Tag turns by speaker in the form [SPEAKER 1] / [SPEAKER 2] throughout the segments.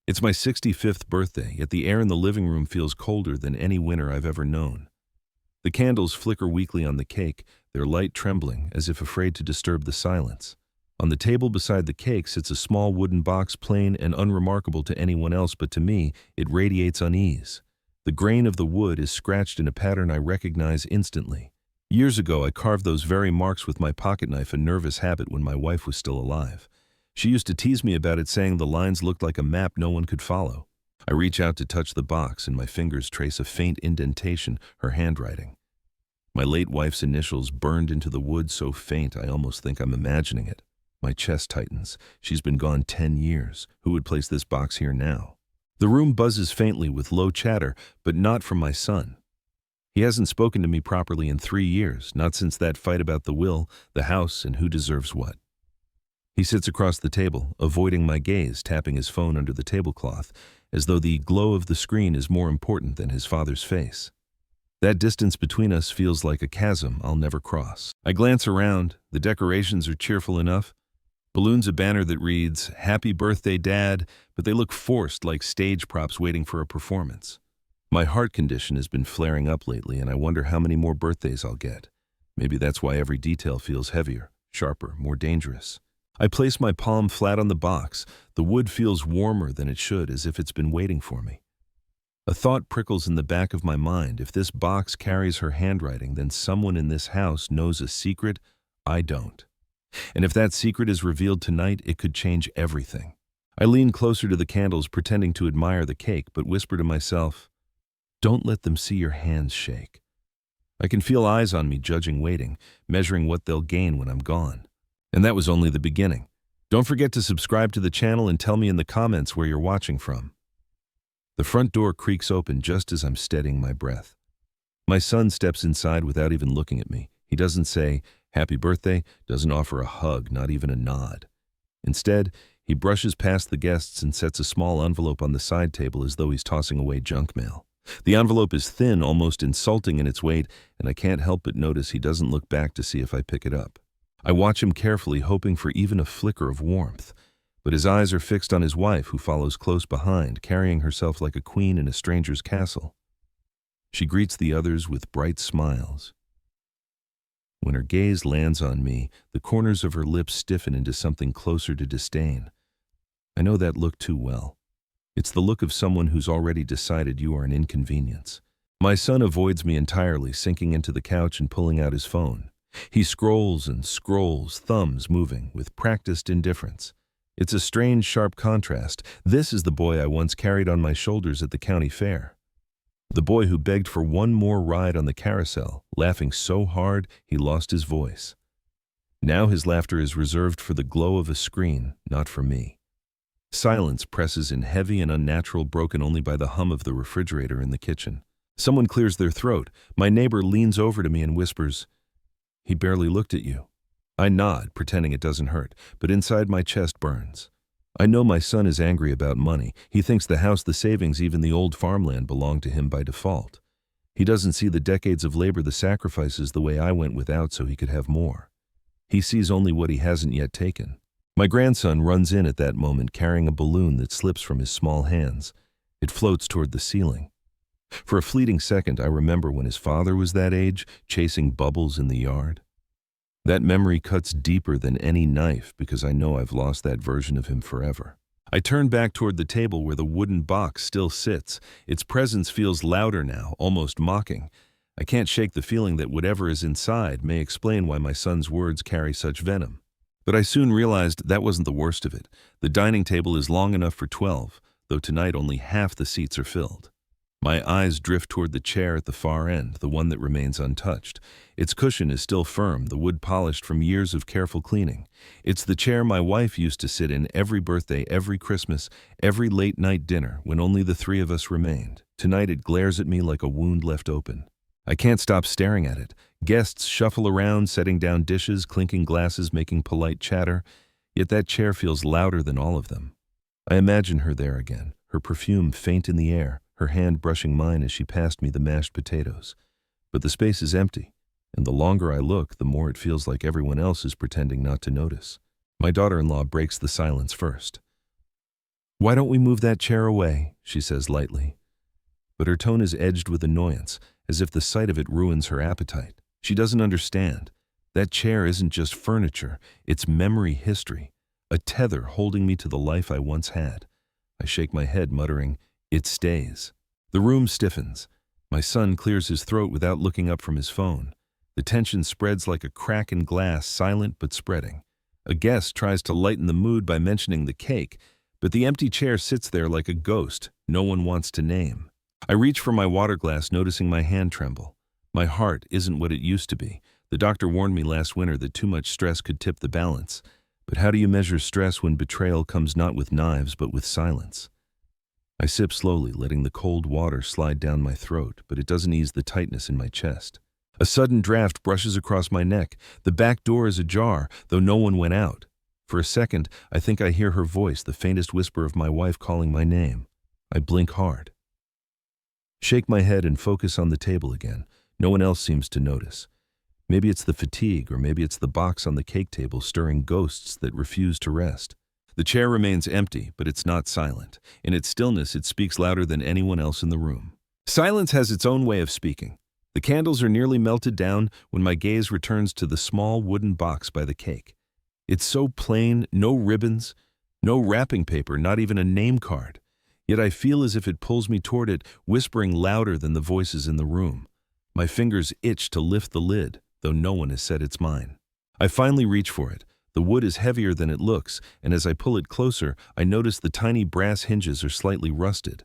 [SPEAKER 1] It's my 65th birthday, yet the air in the living room feels colder than any winter I've ever known. The candles flicker weakly on the cake, their light trembling as if afraid to disturb the silence. On the table beside the cake sits a small wooden box, plain and unremarkable to anyone else, but to me, it radiates unease. The grain of the wood is scratched in a pattern I recognize instantly. Years ago, I carved those very marks with my pocketknife, a nervous habit when my wife was still alive. She used to tease me about it, saying the lines looked like a map no one could follow. I reach out to touch the box, and my fingers trace a faint indentation, her handwriting. My late wife's initials burned into the wood, so faint I almost think I'm imagining it. My chest tightens. She's been gone 10 years. Who would place this box here now? The room buzzes faintly with low chatter, but not from my son. He hasn't spoken to me properly in 3 years, not since that fight about the will, the house, and who deserves what. He sits across the table, avoiding my gaze, tapping his phone under the tablecloth, as though the glow of the screen is more important than his father's face. That distance between us feels like a chasm I'll never cross. I glance around. The decorations are cheerful enough. Balloons, a banner that reads, "Happy Birthday, Dad," but they look forced, like stage props waiting for a performance. My heart condition has been flaring up lately, and I wonder how many more birthdays I'll get. Maybe that's why every detail feels heavier, sharper, more dangerous. I place my palm flat on the box. The wood feels warmer than it should, as if it's been waiting for me. A thought prickles in the back of my mind. If this box carries her handwriting, then someone in this house knows a secret I don't. And if that secret is revealed tonight, it could change everything. I lean closer to the candles, pretending to admire the cake, but whisper to myself, "Don't let them see your hands shake." I can feel eyes on me, judging, waiting, measuring what they'll gain when I'm gone. And that was only the beginning. Don't forget to subscribe to the channel and tell me in the comments where you're watching from. The front door creaks open just as I'm steadying my breath. My son steps inside without even looking at me. He doesn't say, "Happy birthday," doesn't offer a hug, not even a nod. Instead, he brushes past the guests and sets a small envelope on the side table as though he's tossing away junk mail. The envelope is thin, almost insulting in its weight, and I can't help but notice he doesn't look back to see if I pick it up. I watch him carefully, hoping for even a flicker of warmth, but his eyes are fixed on his wife, who follows close behind, carrying herself like a queen in a stranger's castle. She greets the others with bright smiles. When her gaze lands on me, the corners of her lips stiffen into something closer to disdain. I know that look too well. It's the look of someone who's already decided you are an inconvenience. My son avoids me entirely, sinking into the couch and pulling out his phone. He scrolls and scrolls, thumbs moving, with practiced indifference. It's a strange, sharp contrast. This is the boy I once carried on my shoulders at the county fair. The boy who begged for one more ride on the carousel, laughing so hard he lost his voice. Now his laughter is reserved for the glow of a screen, not for me. Silence presses in, heavy and unnatural, broken only by the hum of the refrigerator in the kitchen. Someone clears their throat. My neighbor leans over to me and whispers, "He barely looked at you." I nod, pretending it doesn't hurt, but inside my chest burns. I know my son is angry about money. He thinks the house, the savings, even the old farmland belong to him by default. He doesn't see the decades of labor, the sacrifices, the way I went without so he could have more. He sees only what he hasn't yet taken. My grandson runs in at that moment, carrying a balloon that slips from his small hands. It floats toward the ceiling. For a fleeting second, I remember when his father was that age, chasing bubbles in the yard. That memory cuts deeper than any knife, because I know I've lost that version of him forever. I turn back toward the table where the wooden box still sits. Its presence feels louder now, almost mocking. I can't shake the feeling that whatever is inside may explain why my son's words carry such venom. But I soon realized that wasn't the worst of it. The dining table is long enough for 12, though tonight only half the seats are filled. My eyes drift toward the chair at the far end, the one that remains untouched. Its cushion is still firm, the wood polished from years of careful cleaning. It's the chair my wife used to sit in every birthday, every Christmas, every late-night dinner, when only the three of us remained. Tonight it glares at me like a wound left open. I can't stop staring at it. Guests shuffle around, setting down dishes, clinking glasses, making polite chatter. Yet that chair feels louder than all of them. I imagine her there again, her perfume faint in the air, her hand brushing mine as she passed me the mashed potatoes. But the space is empty, and the longer I look, the more it feels like everyone else is pretending not to notice. My daughter-in-law breaks the silence first. "Why don't we move that chair away?" she says lightly. But her tone is edged with annoyance, as if the sight of it ruins her appetite. She doesn't understand. That chair isn't just furniture, it's memory history, a tether holding me to the life I once had. I shake my head, muttering, "It stays." The room stiffens. My son clears his throat without looking up from his phone. The tension spreads like a crack in glass, silent but spreading. A guest tries to lighten the mood by mentioning the cake, but the empty chair sits there like a ghost no one wants to name. I reach for my water glass, noticing my hand tremble. My heart isn't what it used to be. The doctor warned me last winter that too much stress could tip the balance. But how do you measure stress when betrayal comes not with knives but with silence? I sip slowly, letting the cold water slide down my throat, but it doesn't ease the tightness in my chest. A sudden draft brushes across my neck. The back door is ajar, though no one went out. For a second, I think I hear her voice, the faintest whisper of my wife calling my name. I blink hard. Shake my head and focus on the table again. No one else seems to notice. Maybe it's the fatigue, or maybe it's the box on the cake table stirring ghosts that refuse to rest. The chair remains empty, but it's not silent. In its stillness, it speaks louder than anyone else in the room. Silence has its own way of speaking. The candles are nearly melted down when my gaze returns to the small wooden box by the cake. It's so plain, no ribbons, no wrapping paper, not even a name card. Yet I feel as if it pulls me toward it, whispering louder than the voices in the room. My fingers itch to lift the lid, though no one has said it's mine. I finally reach for it. The wood is heavier than it looks, and as I pull it closer, I notice the tiny brass hinges are slightly rusted.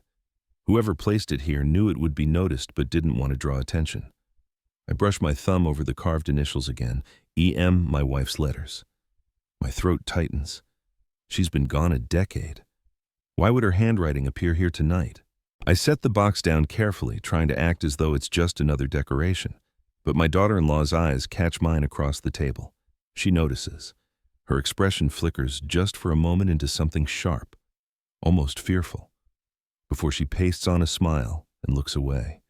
[SPEAKER 1] Whoever placed it here knew it would be noticed but didn't want to draw attention. I brush my thumb over the carved initials again, E.M., my wife's letters. My throat tightens. She's been gone a decade. Why would her handwriting appear here tonight? I set the box down carefully, trying to act as though it's just another decoration. But my daughter-in-law's eyes catch mine across the table. She notices. Her expression flickers just for a moment into something sharp, almost fearful, before she pastes on a smile and looks away.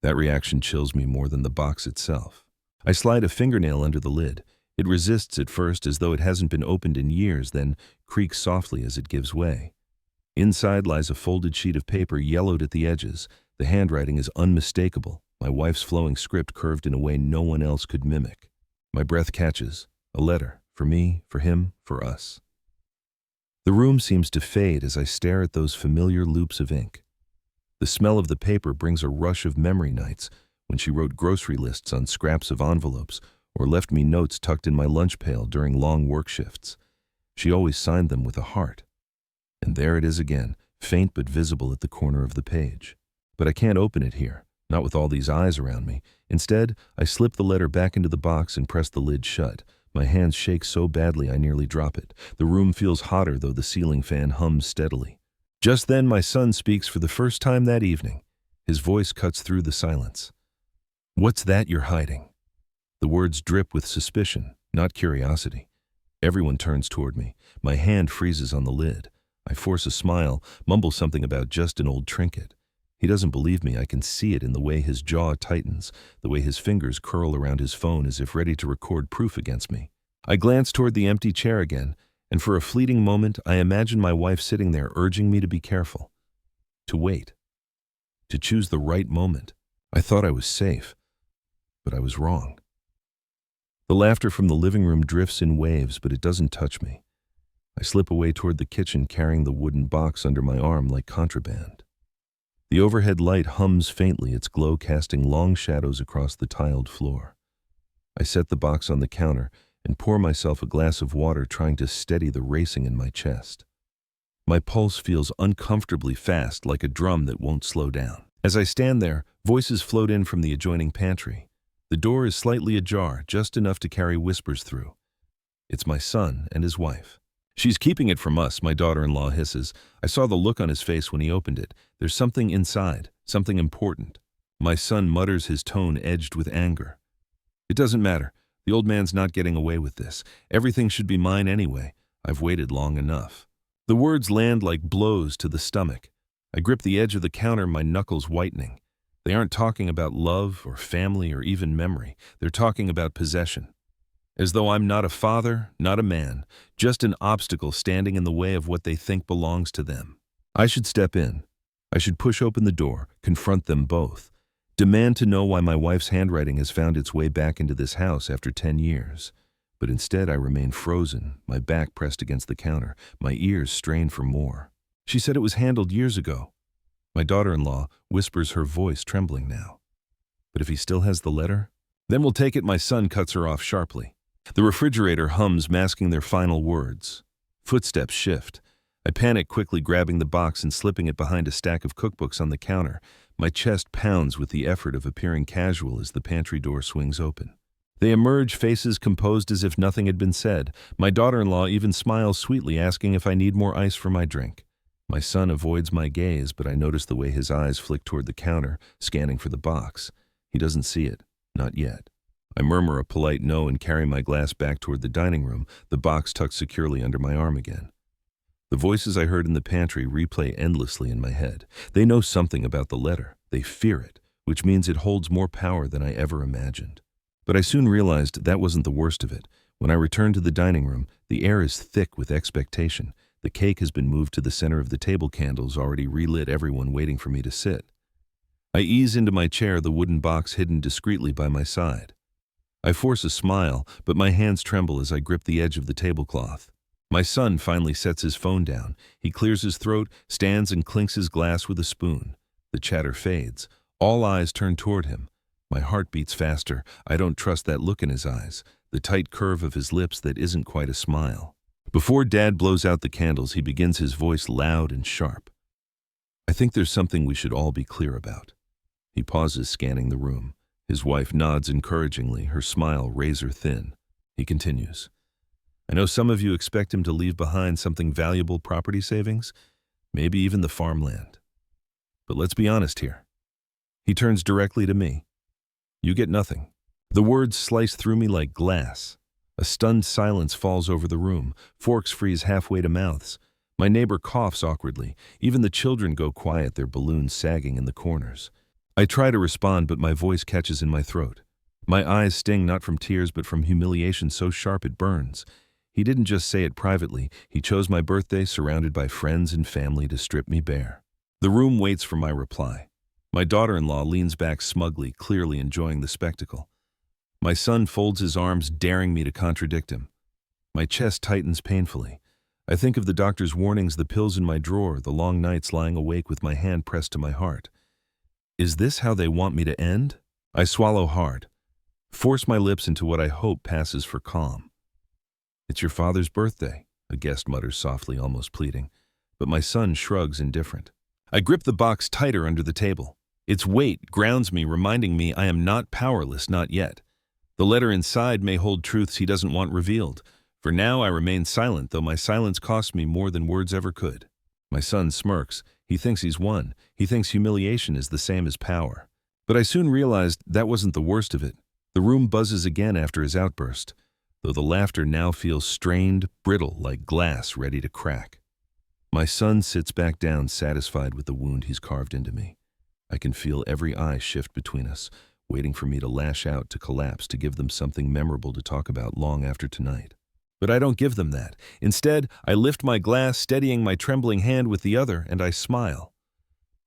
[SPEAKER 1] That reaction chills me more than the box itself. I slide a fingernail under the lid. It resists at first as though it hasn't been opened in years, then creaks softly as it gives way. Inside lies a folded sheet of paper, yellowed at the edges. The handwriting is unmistakable, my wife's flowing script curved in a way no one else could mimic. My breath catches. A letter. For me, for him, for us. The room seems to fade as I stare at those familiar loops of ink. The smell of the paper brings a rush of memory nights when she wrote grocery lists on scraps of envelopes or left me notes tucked in my lunch pail during long work shifts. She always signed them with a heart. And there it is again, faint but visible at the corner of the page. But I can't open it here, not with all these eyes around me. Instead, I slip the letter back into the box and press the lid shut. My hands shake so badly I nearly drop it. The room feels hotter, though the ceiling fan hums steadily. Just then my son speaks for the first time that evening. His voice cuts through the silence. "What's that you're hiding?" The words drip with suspicion, not curiosity. Everyone turns toward me. My hand freezes on the lid. I force a smile, mumble something about just an old trinket. He doesn't believe me. I can see it in the way his jaw tightens, the way his fingers curl around his phone as if ready to record proof against me. I glance toward the empty chair again, and for a fleeting moment I imagine my wife sitting there urging me to be careful, to wait, to choose the right moment. I thought I was safe, but I was wrong. The laughter from the living room drifts in waves, but it doesn't touch me. I slip away toward the kitchen, carrying the wooden box under my arm like contraband. The overhead light hums faintly, its glow casting long shadows across the tiled floor. I set the box on the counter and pour myself a glass of water, trying to steady the racing in my chest. My pulse feels uncomfortably fast, like a drum that won't slow down. As I stand there, voices float in from the adjoining pantry. The door is slightly ajar, just enough to carry whispers through. It's my son and his wife. "She's keeping it from us," my daughter-in-law hisses. I saw the look on his face when he opened it. There's something inside, something important. My son mutters, his tone edged with anger. "It doesn't matter. The old man's not getting away with this. Everything should be mine anyway. I've waited long enough." The words land like blows to the stomach. I grip the edge of the counter, my knuckles whitening. They aren't talking about love or family or even memory. They're talking about possession. as though I'm not a father, not a man, just an obstacle standing in the way of what they think belongs to them. I should step in. I should push open the door, confront them both, demand to know why my wife's handwriting has found its way back into this house after 10 years. But instead I remain frozen, my back pressed against the counter, my ears strained for more. She said it was handled years ago. My daughter-in-law whispers, her voice trembling now. But if he still has the letter? Then we'll take it. My son cuts her off sharply. The refrigerator hums, masking their final words. Footsteps shift. I panic, quickly grabbing the box and slipping it behind a stack of cookbooks on the counter. My chest pounds with the effort of appearing casual as the pantry door swings open. They emerge, faces composed as if nothing had been said. My daughter-in-law even smiles sweetly, asking if I need more ice for my drink. My son avoids my gaze, but I notice the way his eyes flick toward the counter, scanning for the box. He doesn't see it. Not yet. I murmur a polite no and carry my glass back toward the dining room, the box tucked securely under my arm again. The voices I heard in the pantry replay endlessly in my head. They know something about the letter. They fear it, which means it holds more power than I ever imagined. But I soon realized that wasn't the worst of it. When I returned to the dining room, the air is thick with expectation. The cake has been moved to the center of the table, candles already relit, everyone waiting for me to sit. I ease into my chair, the wooden box hidden discreetly by my side. I force a smile, but my hands tremble as I grip the edge of the tablecloth. My son finally sets his phone down. He clears his throat, stands and clinks his glass with a spoon. The chatter fades. All eyes turn toward him. My heart beats faster. I don't trust that look in his eyes, the tight curve of his lips that isn't quite a smile. Before Dad blows out the candles, he begins, his voice loud and sharp. I think there's something we should all be clear about. He pauses, scanning the room. His wife nods encouragingly, her smile razor thin. He continues. I know some of you expect him to leave behind something valuable, property savings, maybe even the farmland. But let's be honest here. He turns directly to me. You get nothing. The words slice through me like glass. A stunned silence falls over the room. Forks freeze halfway to mouths. My neighbor coughs awkwardly. Even the children go quiet, their balloons sagging in the corners. I try to respond, but my voice catches in my throat. My eyes sting, not from tears, but from humiliation so sharp it burns. He didn't just say it privately. He chose my birthday, surrounded by friends and family, to strip me bare. The room waits for my reply. My daughter-in-law leans back smugly, clearly enjoying the spectacle. My son folds his arms, daring me to contradict him. My chest tightens painfully. I think of the doctor's warnings, the pills in my drawer, the long nights lying awake with my hand pressed to my heart. Is this how they want me to end? I swallow hard, force my lips into what I hope passes for calm. It's your father's birthday, a guest mutters softly, almost pleading, but my son shrugs, indifferent. I grip the box tighter under the table. Its weight grounds me, reminding me I am not powerless, not yet. The letter inside may hold truths he doesn't want revealed. For now I remain silent, though my silence costs me more than words ever could. My son smirks. He thinks he's won. He thinks humiliation is the same as power. But I soon realized that wasn't the worst of it. The room buzzes again after his outburst, though the laughter now feels strained, brittle, like glass ready to crack. My son sits back down, satisfied with the wound he's carved into me. I can feel every eye shift between us, waiting for me to lash out, to collapse, to give them something memorable to talk about long after tonight. But I don't give them that. Instead, I lift my glass, steadying my trembling hand with the other, and I smile.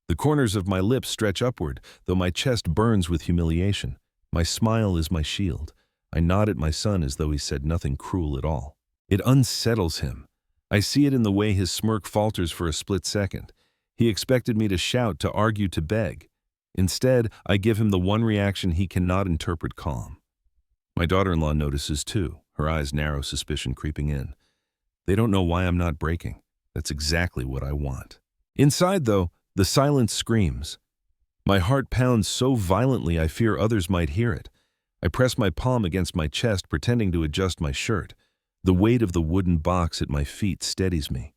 [SPEAKER 1] The corners of my lips stretch upward, though my chest burns with humiliation. My smile is my shield. I nod at my son as though he said nothing cruel at all. It unsettles him. I see it in the way his smirk falters for a split second. He expected me to shout, to argue, to beg. Instead, I give him the one reaction he cannot interpret: calm. My daughter-in-law notices too, her eyes narrow, suspicion creeping in. They don't know why I'm not breaking. That's exactly what I want. Inside, though, the silence screams. My heart pounds so violently I fear others might hear it. I press my palm against my chest, pretending to adjust my shirt. The weight of the wooden box at my feet steadies me.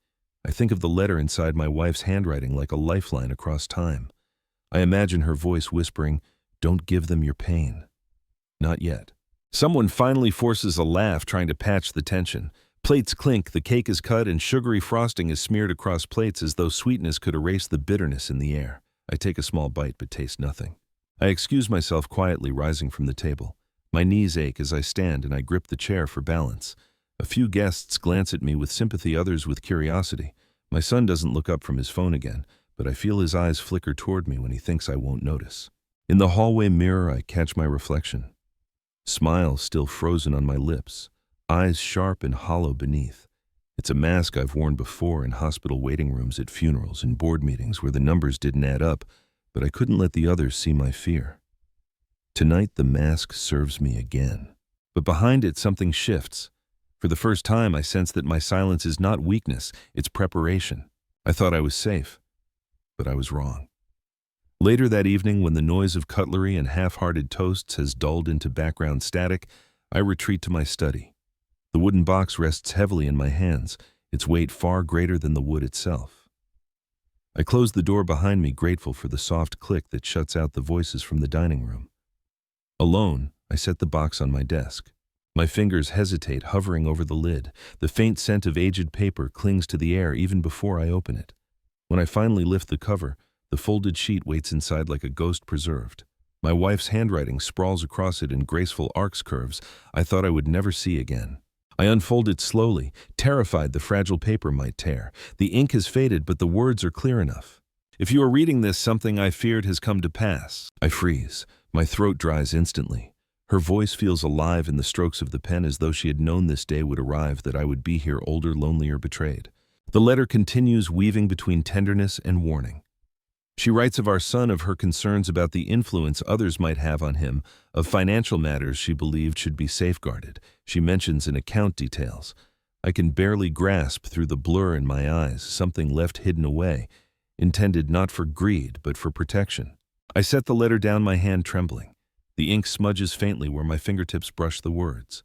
[SPEAKER 1] I think of the letter inside my wife's handwriting like a lifeline across time. I imagine her voice whispering, "Don't give them your pain." Not yet. Someone finally forces a laugh, trying to patch the tension. Plates clink, the cake is cut, and sugary frosting is smeared across plates as though sweetness could erase the bitterness in the air. I take a small bite but taste nothing. I excuse myself quietly, rising from the table. My knees ache as I stand and I grip the chair for balance. A few guests glance at me with sympathy, others with curiosity. My son doesn't look up from his phone again, but I feel his eyes flicker toward me when he thinks I won't notice. In the hallway mirror, I catch my reflection. Smile still frozen on my lips, eyes sharp and hollow beneath. It's a mask I've worn before in hospital waiting rooms, at funerals, and board meetings where the numbers didn't add up, but I couldn't let the others see my fear. Tonight, the mask serves me again. But behind it, something shifts. For the first time, I sense that my silence is not weakness, it's preparation. I thought I was safe, but I was wrong. Later that evening, when the noise of cutlery and half-hearted toasts has dulled into background static, I retreat to my study. The wooden box rests heavily in my hands, its weight far greater than the wood itself. I close the door behind me, grateful for the soft click that shuts out the voices from the dining room. Alone, I set the box on my desk. My fingers hesitate, hovering over the lid. The faint scent of aged paper clings to the air even before I open it. When I finally lift the cover, the folded sheet waits inside like a ghost preserved. My wife's handwriting sprawls across it in graceful arcs, curves I thought I would never see again. I unfold it slowly, terrified the fragile paper might tear. The ink has faded, but the words are clear enough. If you are reading this, something I feared has come to pass. I freeze. My throat dries instantly. Her voice feels alive in the strokes of the pen, as though she had known this day would arrive, that I would be here, older, lonelier, betrayed. The letter continues, weaving between tenderness and warning. She writes of our son, of her concerns about the influence others might have on him, of financial matters she believed should be safeguarded. She mentions in account details. I can barely grasp through the blur in my eyes, something left hidden away, intended not for greed but for protection. I set the letter down, my hand trembling. The ink smudges faintly where my fingertips brush the words.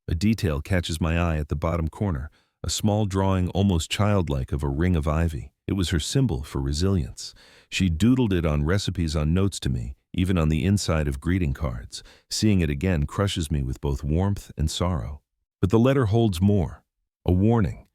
[SPEAKER 1] A detail catches my eye at the bottom corner, a small drawing, almost childlike, of a ring of ivy. It was her symbol for resilience. She doodled it on recipes, on notes to me, even on the inside of greeting cards. Seeing it again crushes me with both warmth and sorrow. But the letter holds more, a warning.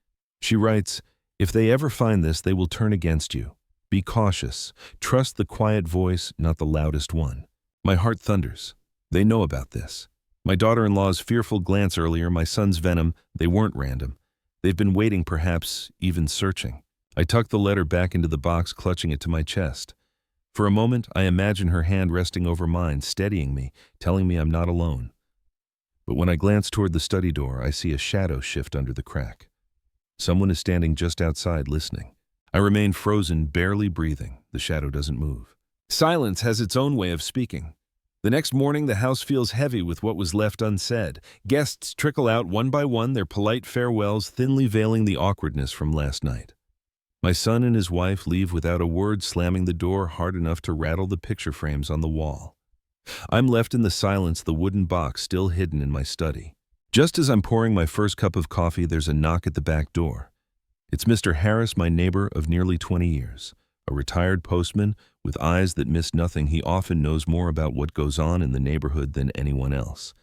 [SPEAKER 1] She writes, "If they ever find this, they will turn against you. Be cautious. Trust the quiet voice, not the loudest one." My heart thunders. They know about this. My daughter-in-law's fearful glance earlier, my son's venom, they weren't random. They've been waiting, perhaps even searching. I tuck the letter back into the box, clutching it to my chest. For a moment, I imagine her hand resting over mine, steadying me, telling me I'm not alone. But when I glance toward the study door, I see a shadow shift under the crack. Someone is standing just outside, listening. I remain frozen, barely breathing. The shadow doesn't move. Silence has its own way of speaking. The next morning, the house feels heavy with what was left unsaid. Guests trickle out one by one, their polite farewells thinly veiling the awkwardness from last night. My son and his wife leave without a word, slamming the door hard enough to rattle the picture frames on the wall. I'm left in the silence, the wooden box still hidden in my study. Just as I'm pouring my first cup of coffee, there's a knock at the back door. It's Mr. Harris, my neighbor of nearly 20 years. A retired postman with eyes that miss nothing. He often knows more about what goes on in the neighborhood than anyone else.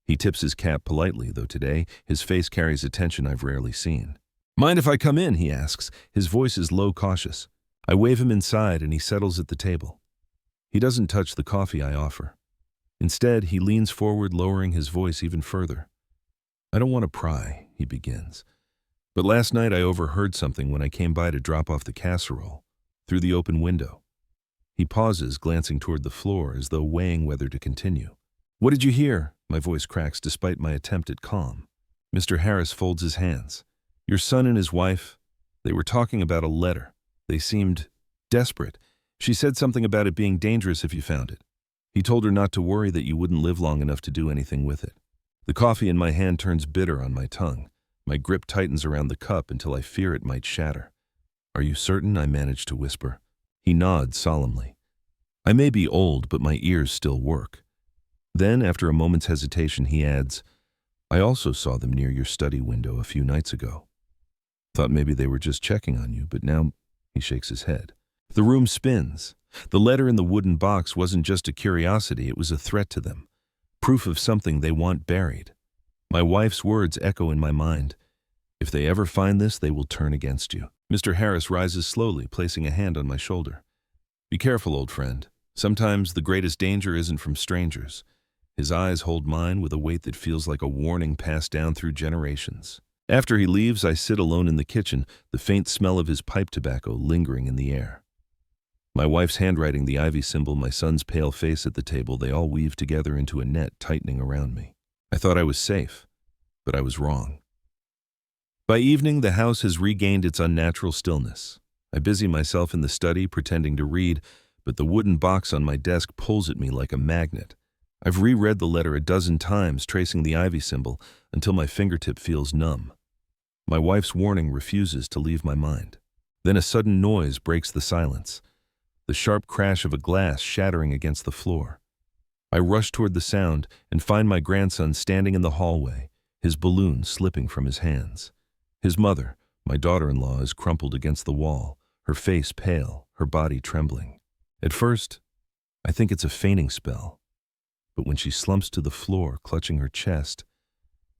[SPEAKER 1] He tips his cap politely, though today his face carries a tension I've rarely seen. "Mind if I come in?" he asks. His voice is low, cautious. I wave him inside and he settles at the table. He doesn't touch the coffee I offer. Instead, he leans forward, lowering his voice even further. "I don't want to pry," he begins. "But last night I overheard something when I came by to drop off the casserole. Through the open window." He pauses, glancing toward the floor as though weighing whether to continue. "What did you hear?" My voice cracks despite my attempt at calm. Mr. Harris folds his hands. "Your son and his wife, they were talking about a letter. They seemed desperate. She said something about it being dangerous if you found it. He told her not to worry, that you wouldn't live long enough to do anything with it." The coffee in my hand turns bitter on my tongue. My grip tightens around the cup until I fear it might shatter. "Are you certain?" I manage to whisper. He nods solemnly. I may be old, but my ears still work. Then, after a moment's hesitation, he adds, "I also saw them near your study window a few nights ago. Thought maybe they were just checking on you, but now—" He shakes his head. The room spins. The letter in the wooden box wasn't just a curiosity, it was a threat to them. Proof of something they want buried. My wife's words echo in my mind. "If they ever find this, they will turn against you." Mr. Harris rises slowly, placing a hand on my shoulder. "Be careful, old friend. Sometimes the greatest danger isn't from strangers. His eyes hold mine with a weight that feels like a warning passed down through generations. After he leaves, I sit alone in the kitchen, the faint smell of his pipe tobacco lingering in the air. My wife's handwriting, the ivy symbol, my son's pale face at the table, they all weave together into a net tightening around me. I thought I was safe, but I was wrong. By evening, the house has regained its unnatural stillness. I busy myself in the study, pretending to read, but the wooden box on my desk pulls at me like a magnet. I've reread the letter a dozen times, tracing the ivy symbol, until my fingertip feels numb. My wife's warning refuses to leave my mind. Then a sudden noise breaks the silence, the sharp crash of a glass shattering against the floor. I rush toward the sound and find my grandson standing in the hallway, his balloon slipping from his hands. His mother, my daughter-in-law, is crumpled against the wall, her face pale, her body trembling. At first, I think it's a fainting spell, but when she slumps to the floor, clutching her chest,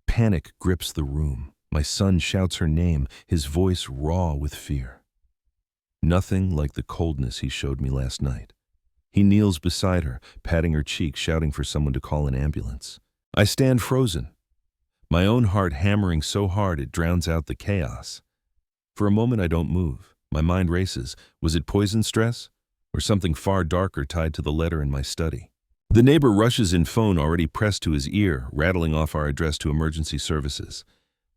[SPEAKER 1] panic grips the room. My son shouts her name, his voice raw with fear. Nothing like the coldness he showed me last night. He kneels beside her, patting her cheek, shouting for someone to call an ambulance. I stand frozen, my own heart hammering so hard it drowns out the chaos. For a moment I don't move. My mind races. Was it poison stress? Or something far darker tied to the letter in my study? The neighbor rushes in, phone already pressed to his ear, rattling off our address to emergency services.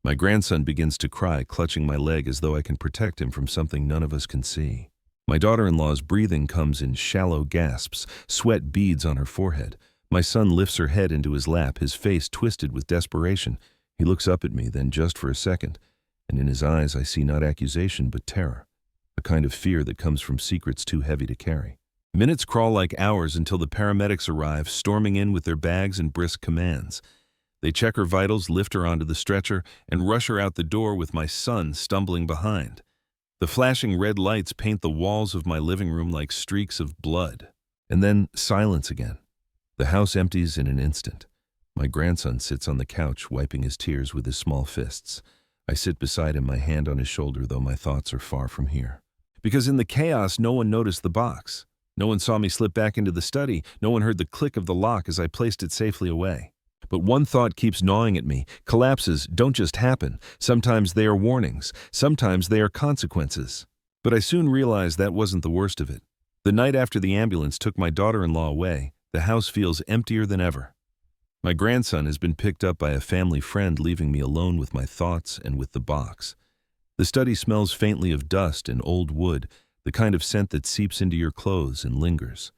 [SPEAKER 1] My grandson begins to cry, clutching my leg as though I can protect him from something none of us can see. My daughter-in-law's breathing comes in shallow gasps, sweat beads on her forehead. My son lifts her head into his lap, his face twisted with desperation. He looks up at me, then just for a second, and in his eyes I see not accusation but terror, a kind of fear that comes from secrets too heavy to carry. Minutes crawl like hours until the paramedics arrive, storming in with their bags and brisk commands. They check her vitals, lift her onto the stretcher, and rush her out the door with my son stumbling behind. The flashing red lights paint the walls of my living room like streaks of blood. And then silence again. The house empties in an instant. My grandson sits on the couch, wiping his tears with his small fists. I sit beside him, my hand on his shoulder, though my thoughts are far from here. Because in the chaos, no one noticed the box. No one saw me slip back into the study. No one heard the click of the lock as I placed it safely away. But one thought keeps gnawing at me. Collapses don't just happen. Sometimes they are warnings. Sometimes they are consequences. But I soon realized that wasn't the worst of it. The night after the ambulance took my daughter-in-law away, the house feels emptier than ever. My grandson has been picked up by a family friend, leaving me alone with my thoughts and with the box. The study smells faintly of dust and old wood, the kind of scent that seeps into your clothes and lingers.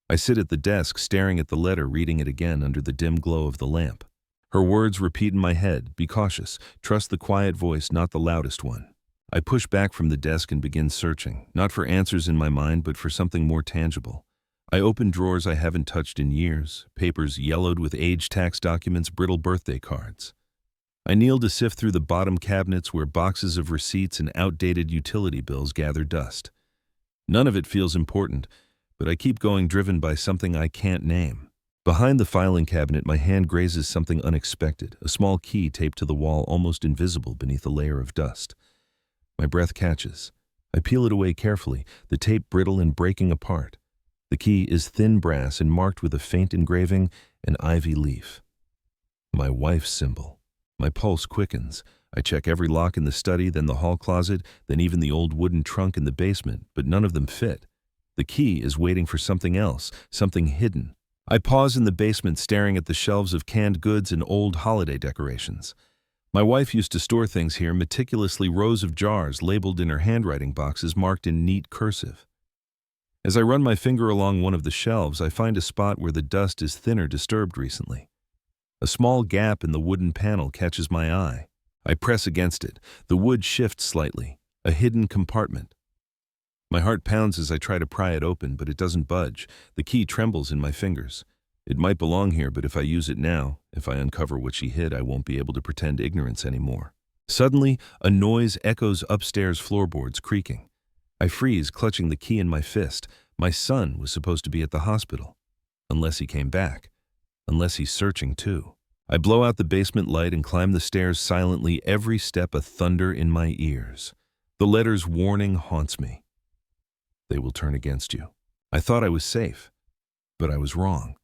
[SPEAKER 1] I sit at the desk, staring at the letter, reading it again under the dim glow of the lamp. Her words repeat in my head: be cautious, trust the quiet voice, not the loudest one. I push back from the desk and begin searching, not for answers in my mind, but for something more tangible. I open drawers I haven't touched in years, papers yellowed with age, tax documents, brittle birthday cards. I kneel to sift through the bottom cabinets where boxes of receipts and outdated utility bills gather dust. None of it feels important, but I keep going, driven by something I can't name. Behind the filing cabinet, my hand grazes something unexpected, a small key taped to the wall, almost invisible beneath a layer of dust. My breath catches. I peel it away carefully, the tape brittle and breaking apart. The key is thin brass and marked with a faint engraving, an ivy leaf. My wife's symbol. My pulse quickens. I check every lock in the study, then the hall closet, then even the old wooden trunk in the basement, but none of them fit. The key is waiting for something else, something hidden. I pause in the basement, staring at the shelves of canned goods and old holiday decorations. My wife used to store things here, meticulously, rows of jars labeled in her handwriting boxes, marked in neat cursive. As I run my finger along one of the shelves, I find a spot where the dust is thinner, disturbed recently. A small gap in the wooden panel catches my eye. I press against it. The wood shifts slightly, a hidden compartment. My heart pounds as I try to pry it open, but it doesn't budge. The key trembles in my fingers. It might belong here, but if I use it now, if I uncover what she hid, I won't be able to pretend ignorance anymore. Suddenly, a noise echoes upstairs, floorboards creaking. I freeze, clutching the key in my fist. My son was supposed to be at the hospital. Unless he came back. Unless he's searching too. I blow out the basement light and climb the stairs silently, every step a thunder in my ears. The letter's warning haunts me. They will turn against you. I thought I was safe, but I was wrong.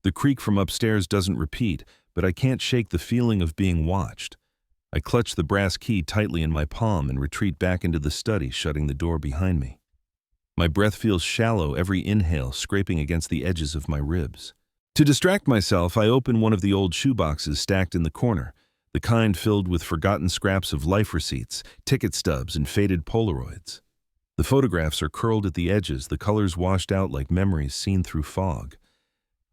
[SPEAKER 1] The creak from upstairs doesn't repeat, but I can't shake the feeling of being watched. I clutch the brass key tightly in my palm and retreat back into the study, shutting the door behind me. My breath feels shallow, every inhale scraping against the edges of my ribs. To distract myself, I open one of the old shoeboxes stacked in the corner, the kind filled with forgotten scraps of life receipts, ticket stubs, and faded Polaroids. The photographs are curled at the edges, the colors washed out like memories seen through fog.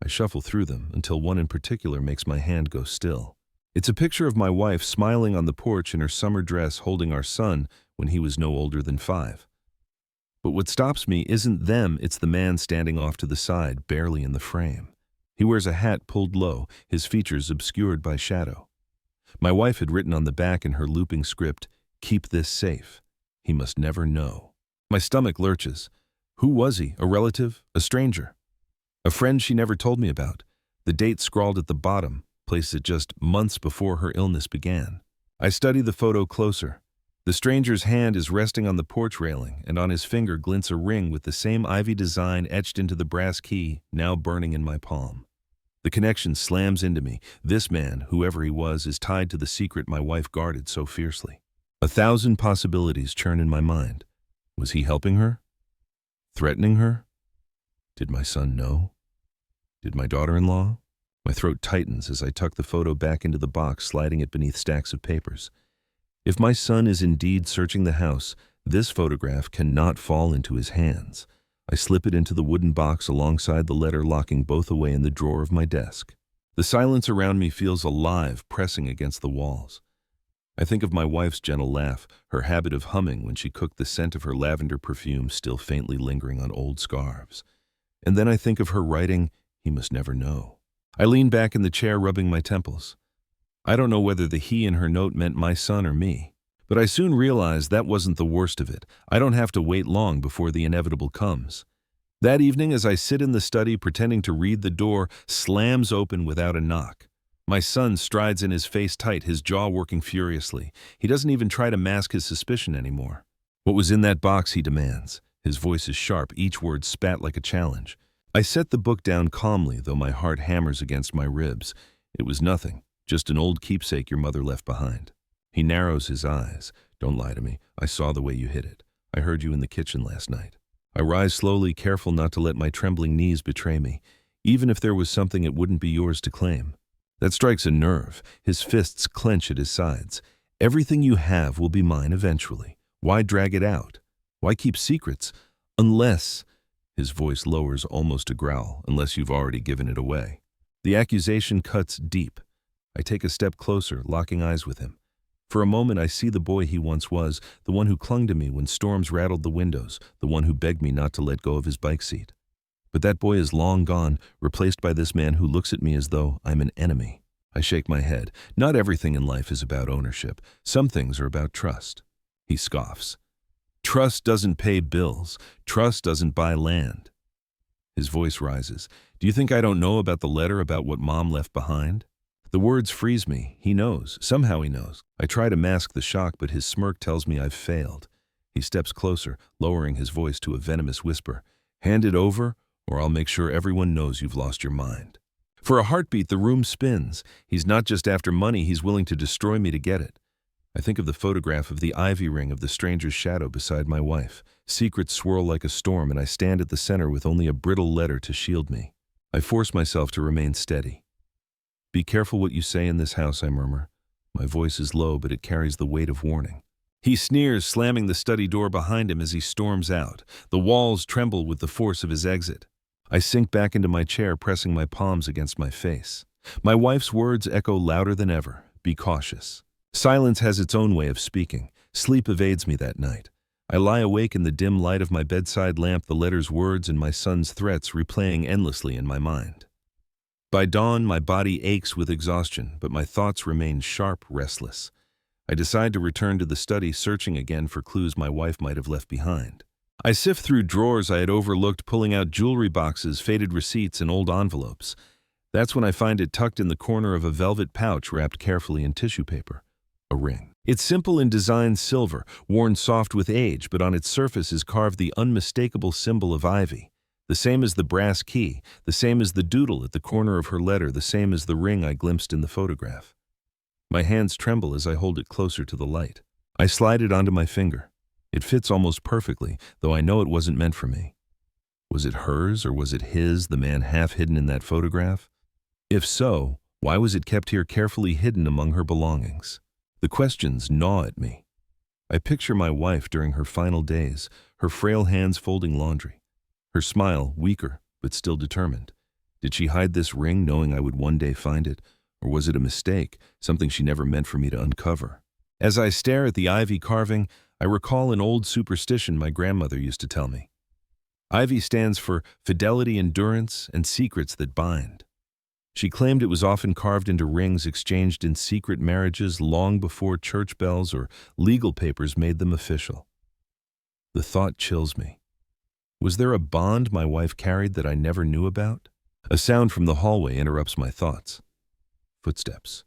[SPEAKER 1] I shuffle through them until one in particular makes my hand go still. It's a picture of my wife smiling on the porch in her summer dress holding our son when he was no older than 5. But what stops me isn't them, it's the man standing off to the side, barely in the frame. He wears a hat pulled low, his features obscured by shadow. My wife had written on the back in her looping script, "Keep this safe. He must never know." My stomach lurches. Who was he? A relative? A stranger? A friend she never told me about. The date scrawled at the bottom, placed it just months before her illness began. I study the photo closer. The stranger's hand is resting on the porch railing, and on his finger glints a ring with the same ivy design etched into the brass key, now burning in my palm. The connection slams into me. This man, whoever he was, is tied to the secret my wife guarded so fiercely. 1,000 possibilities churn in my mind. Was he helping her? Threatening her? Did my son know? Did my daughter-in-law? My throat tightens as I tuck the photo back into the box, sliding it beneath stacks of papers. If my son is indeed searching the house, this photograph cannot fall into his hands. I slip it into the wooden box alongside the letter, locking both away in the drawer of my desk. The silence around me feels alive, pressing against the walls. I think of my wife's gentle laugh, her habit of humming when she cooked, the scent of her lavender perfume still faintly lingering on old scarves. And then I think of her writing, "He must never know." I lean back in the chair, rubbing my temples. I don't know whether the he in her note meant my son or me. But I soon realized that wasn't the worst of it. I don't have to wait long before the inevitable comes. That evening, as I sit in the study pretending to read, the door slams open without a knock. My son strides in, his face tight, his jaw working furiously. He doesn't even try to mask his suspicion anymore. "What was in that box?" he demands. His voice is sharp, each word spat like a challenge. I set the book down calmly, though my heart hammers against my ribs. It was nothing, just an old keepsake your mother left behind. He narrows his eyes. "Don't lie to me. I saw the way you hid it. I heard you in the kitchen last night." I rise slowly, careful not to let my trembling knees betray me. "Even if there was something, it wouldn't be yours to claim." That strikes a nerve. His fists clench at his sides. "Everything you have will be mine eventually. Why drag it out? Why keep secrets? Unless—" his voice lowers almost to growl, "unless you've already given it away." The accusation cuts deep. I take a step closer, locking eyes with him. For a moment I see the boy he once was, the one who clung to me when storms rattled the windows, the one who begged me not to let go of his bike seat. But that boy is long gone, replaced by this man who looks at me as though I'm an enemy. I shake my head. Not everything in life is about ownership. Some things are about trust. He scoffs. "Trust doesn't pay bills. Trust doesn't buy land." His voice rises. "Do you think I don't know about the letter, about what Mom left behind?" The words freeze me. He knows. Somehow he knows. I try to mask the shock, but his smirk tells me I've failed. He steps closer, lowering his voice to a venomous whisper. "Hand it over, or I'll make sure everyone knows you've lost your mind." For a heartbeat, the room spins. He's not just after money, he's willing to destroy me to get it. I think of the photograph of the ivy ring of the stranger's shadow beside my wife. Secrets swirl like a storm, and I stand at the center with only a brittle letter to shield me. I force myself to remain steady. "Be careful what you say in this house," I murmur. My voice is low, but it carries the weight of warning. He sneers, slamming the study door behind him as he storms out. The walls tremble with the force of his exit. I sink back into my chair, pressing my palms against my face. My wife's words echo louder than ever. "Be cautious." Silence has its own way of speaking. Sleep evades me that night. I lie awake in the dim light of my bedside lamp, the letter's words and my son's threats replaying endlessly in my mind. By dawn, my body aches with exhaustion, but my thoughts remain sharp, restless. I decide to return to the study, searching again for clues my wife might have left behind. I sift through drawers I had overlooked, pulling out jewelry boxes, faded receipts, and old envelopes. That's when I find it tucked in the corner of a velvet pouch wrapped carefully in tissue paper. A ring. It's simple in design, silver, worn soft with age, but on its surface is carved the unmistakable symbol of ivy. The same as the brass key, the same as the doodle at the corner of her letter, the same as the ring I glimpsed in the photograph. My hands tremble as I hold it closer to the light. I slide it onto my finger. It fits almost perfectly, though I know it wasn't meant for me. Was it hers or was it his, the man half hidden in that photograph? If so, why was it kept here carefully hidden among her belongings? The questions gnaw at me. I picture my wife during her final days, her frail hands folding laundry. Her smile, weaker, but still determined. Did she hide this ring knowing I would one day find it? Or was it a mistake, something she never meant for me to uncover? As I stare at the ivy carving, I recall an old superstition my grandmother used to tell me. Ivy stands for fidelity, endurance, and secrets that bind. She claimed it was often carved into rings exchanged in secret marriages long before church bells or legal papers made them official. The thought chills me. Was there a bond my wife carried that I never knew about? A sound from the hallway interrupts my thoughts. Footsteps.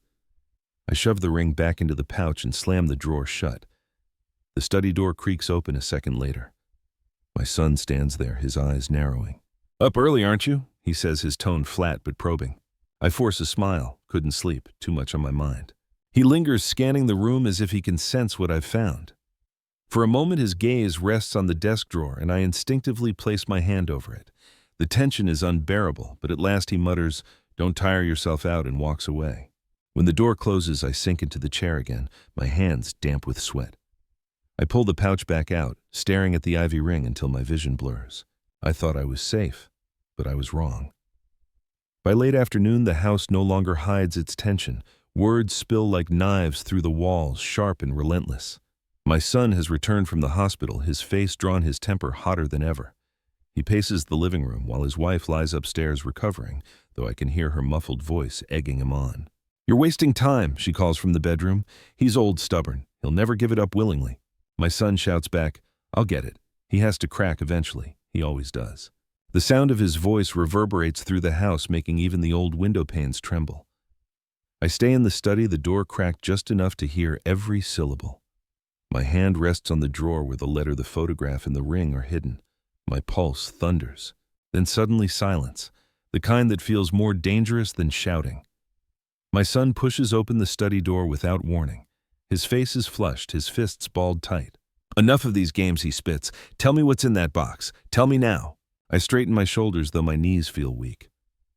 [SPEAKER 1] I shove the ring back into the pouch and slam the drawer shut. The study door creaks open a second later. My son stands there, his eyes narrowing. "Up early, aren't you?" he says, his tone flat but probing. I force a smile. Couldn't sleep. Too much on my mind. He lingers, scanning the room as if he can sense what I've found. For a moment his gaze rests on the desk drawer, and I instinctively place my hand over it. The tension is unbearable, but at last he mutters, "Don't tire yourself out," and walks away. When the door closes, I sink into the chair again, my hands damp with sweat. I pull the pouch back out, staring at the ivy ring until my vision blurs. I thought I was safe, but I was wrong. By late afternoon, the house no longer hides its tension. Words spill like knives through the walls, sharp and relentless. My son has returned from the hospital, his face drawn, his temper hotter than ever. He paces the living room while his wife lies upstairs recovering, though I can hear her muffled voice egging him on. "You're wasting time," she calls from the bedroom. "He's old, stubborn. He'll never give it up willingly." My son shouts back, "I'll get it. He has to crack eventually. He always does." The sound of his voice reverberates through the house, making even the old window panes tremble. I stay in the study, the door cracked just enough to hear every syllable. My hand rests on the drawer where the letter, the photograph, and the ring are hidden. My pulse thunders. Then suddenly silence, the kind that feels more dangerous than shouting. My son pushes open the study door without warning. His face is flushed, his fists balled tight. "Enough of these games," he spits. "Tell me what's in that box. Tell me now." I straighten my shoulders, though my knees feel weak.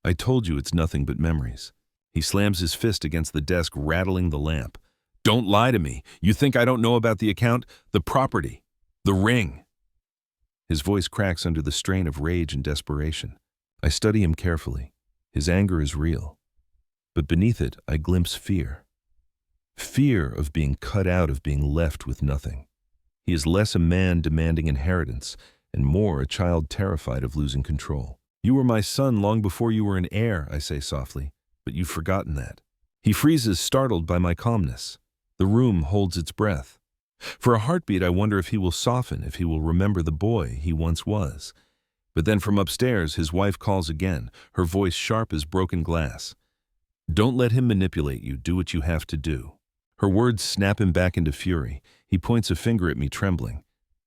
[SPEAKER 1] "I told you it's nothing but memories." He slams his fist against the desk, rattling the lamp. "Don't lie to me. You think I don't know about the account, the property, the ring?" His voice cracks under the strain of rage and desperation. I study him carefully. His anger is real. But beneath it, I glimpse fear. Fear of being cut out, of being left with nothing. He is less a man demanding inheritance, and more a child terrified of losing control. "You were my son long before you were an heir," I say softly, "but you've forgotten that." He freezes, startled by my calmness. The room holds its breath. For a heartbeat, I wonder if he will soften, if he will remember the boy he once was. But then from upstairs, his wife calls again, her voice sharp as broken glass. "Don't let him manipulate you. Do what you have to do." Her words snap him back into fury. He points a finger at me, trembling.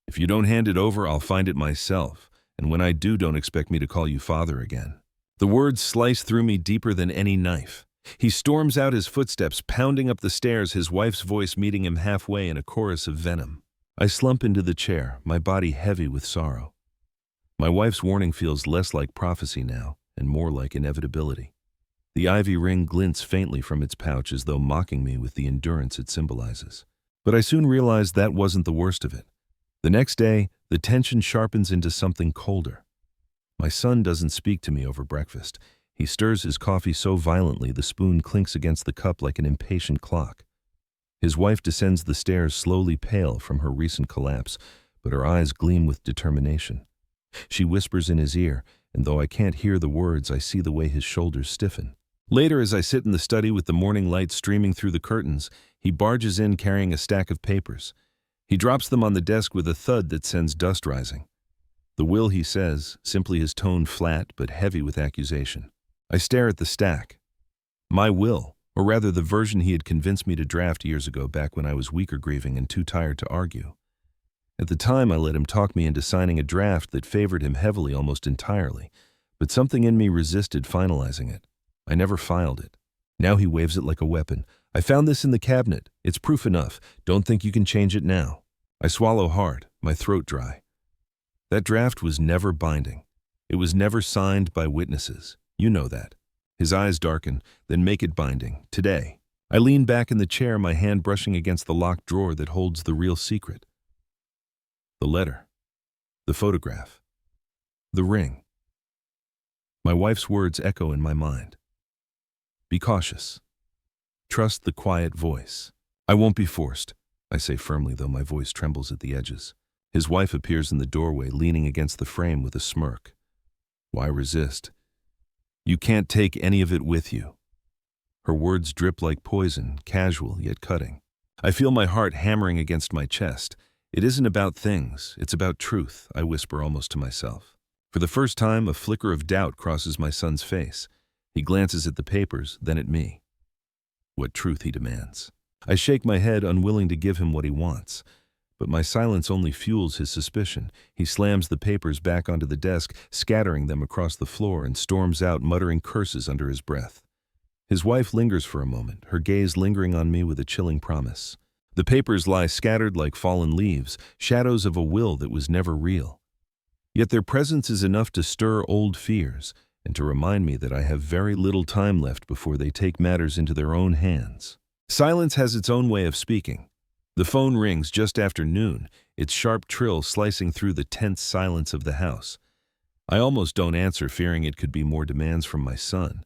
[SPEAKER 1] "If you don't hand it over, I'll find it myself. And when I do, don't expect me to call you father again." The words slice through me deeper than any knife. He storms out, his footsteps pounding up the stairs, his wife's voice meeting him halfway in a chorus of venom. I slump into the chair, my body heavy with sorrow. My wife's warning feels less like prophecy now, and more like inevitability. The ivy ring glints faintly from its pouch, as though mocking me with the endurance it symbolizes. But I soon realized that wasn't the worst of it. The next day, the tension sharpens into something colder. My son doesn't speak to me over breakfast. He stirs his coffee so violently the spoon clinks against the cup like an impatient clock. His wife descends the stairs, slowly, pale from her recent collapse, but her eyes gleam with determination. She whispers in his ear, and though I can't hear the words, I see the way his shoulders stiffen. Later, as I sit in the study with the morning light streaming through the curtains, he barges in carrying a stack of papers. He drops them on the desk with a thud that sends dust rising. "The will," he says, simply, his tone flat but heavy with accusation. I stare at the stack. My will, or rather the version he had convinced me to draft years ago, back when I was weaker, grieving, and too tired to argue. At the time, I let him talk me into signing a draft that favored him heavily almost entirely, but something in me resisted finalizing it. I never filed it. Now he waves it like a weapon. I found this in the cabinet. It's proof enough. Don't think you can change it now. I swallow hard, my throat dry. That draft was never binding. It was never signed by witnesses. You know that. His eyes darken, then make it binding. Today. I lean back in the chair, my hand brushing against the locked drawer that holds the real secret. The letter. The photograph. The ring. My wife's words echo in my mind. Be cautious. Trust the quiet voice. I won't be forced, I say firmly, though my voice trembles at the edges. His wife appears in the doorway, leaning against the frame with a smirk. Why resist? You can't take any of it with you. Her words drip like poison, casual yet cutting. I feel my heart hammering against my chest. It isn't about things, it's about truth, I whisper almost to myself. For the first time, a flicker of doubt crosses my son's face. He glances at the papers, then at me. What truth, he demands. I shake my head, unwilling to give him what he wants. But my silence only fuels his suspicion. He slams the papers back onto the desk, scattering them across the floor, and storms out, muttering curses under his breath. His wife lingers for a moment, her gaze lingering on me with a chilling promise. The papers lie scattered like fallen leaves, shadows of a will that was never real. Yet their presence is enough to stir old fears, and to remind me that I have very little time left before they take matters into their own hands. Silence has its own way of speaking. The phone rings just after noon, its sharp trill slicing through the tense silence of the house. I almost don't answer, fearing it could be more demands from my son.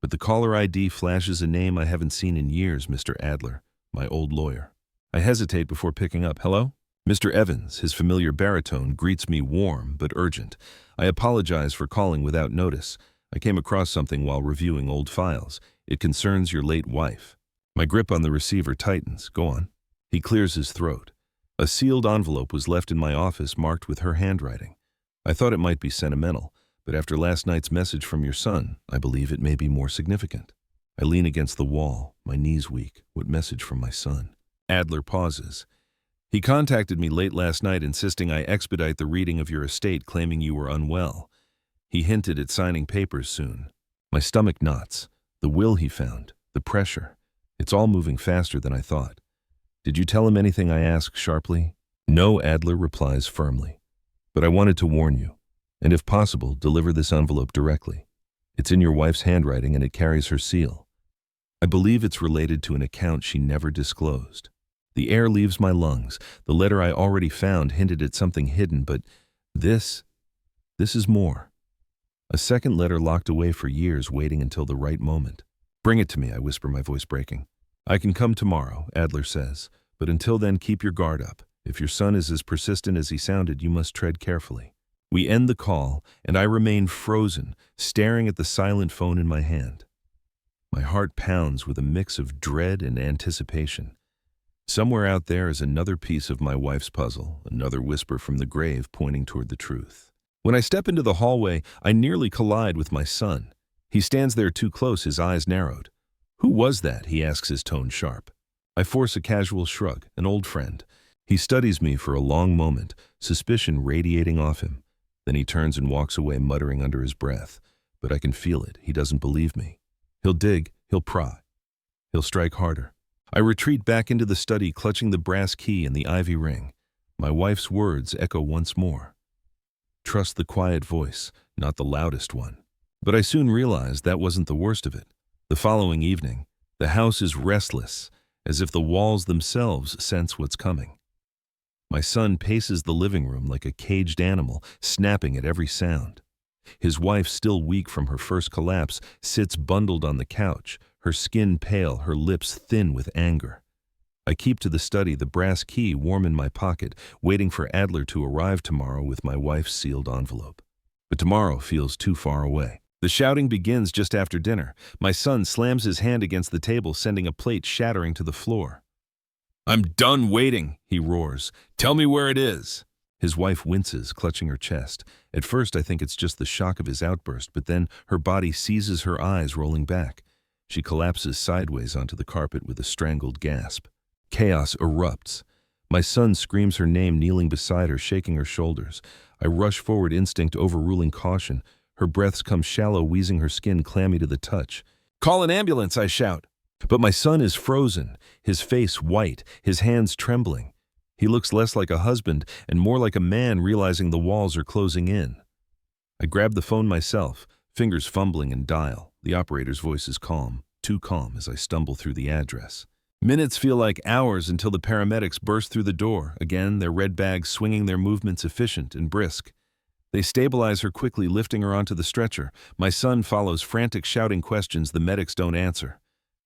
[SPEAKER 1] But the caller ID flashes a name I haven't seen in years, Mr. Adler, my old lawyer. I hesitate before picking up. Hello? Mr. Evans, his familiar baritone, greets me warm but urgent. I apologize for calling without notice. I came across something while reviewing old files. It concerns your late wife. My grip on the receiver tightens. Go on. He clears his throat. A sealed envelope was left in my office marked with her handwriting. I thought it might be sentimental, but after last night's message from your son, I believe it may be more significant. I lean against the wall, my knees weak. What message from my son? Adler pauses. He contacted me late last night insisting I expedite the reading of your estate, claiming you were unwell. He hinted at signing papers soon. My stomach knots. The will he found, the pressure. It's all moving faster than I thought. Did you tell him anything? I ask sharply. No, Adler replies firmly. But I wanted to warn you, and if possible, deliver this envelope directly. It's in your wife's handwriting and it carries her seal. I believe it's related to an account she never disclosed. The air leaves my lungs. The letter I already found hinted at something hidden, but this is more. A second letter locked away for years, waiting until the right moment. Bring it to me, I whisper, my voice breaking. I can come tomorrow, Adler says, but until then keep your guard up. If your son is as persistent as he sounded, you must tread carefully. We end the call, and I remain frozen, staring at the silent phone in my hand. My heart pounds with a mix of dread and anticipation. Somewhere out there is another piece of my wife's puzzle, another whisper from the grave pointing toward the truth. When I step into the hallway, I nearly collide with my son. He stands there too close, his eyes narrowed. Who was that? He asks, his tone sharp. I force a casual shrug, an old friend. He studies me for a long moment, suspicion radiating off him. Then he turns and walks away, muttering under his breath. But I can feel it. He doesn't believe me. He'll dig, he'll pry. He'll strike harder. I retreat back into the study, clutching the brass key and the ivy ring. My wife's words echo once more. Trust the quiet voice, not the loudest one. But I soon realized that wasn't the worst of it. The following evening, the house is restless, as if the walls themselves sense what's coming. My son paces the living room like a caged animal, snapping at every sound. His wife, still weak from her first collapse, sits bundled on the couch, her skin pale, her lips thin with anger. I keep to the study, the brass key warm in my pocket, waiting for Adler to arrive tomorrow with my wife's sealed envelope. But tomorrow feels too far away. The shouting begins just after dinner. My son slams his hand against the table, sending a plate shattering to the floor. I'm done waiting, he roars. Tell me where it is. His wife winces, clutching her chest. At first, I think it's just the shock of his outburst, but then her body seizes, her eyes rolling back. She collapses sideways onto the carpet with a strangled gasp. Chaos erupts. My son screams her name, kneeling beside her, shaking her shoulders. I rush forward, instinct overruling caution. Her breaths come shallow, wheezing, her skin clammy to the touch. "Call an ambulance," I shout. But my son is frozen, his face white, his hands trembling. He looks less like a husband and more like a man realizing the walls are closing in. I grab the phone myself, fingers fumbling and dial. The operator's voice is calm, too calm, as I stumble through the address. Minutes feel like hours until the paramedics burst through the door, again their red bags swinging, their movements efficient and brisk. They stabilize her quickly, lifting her onto the stretcher. My son follows, frantic, shouting questions the medics don't answer.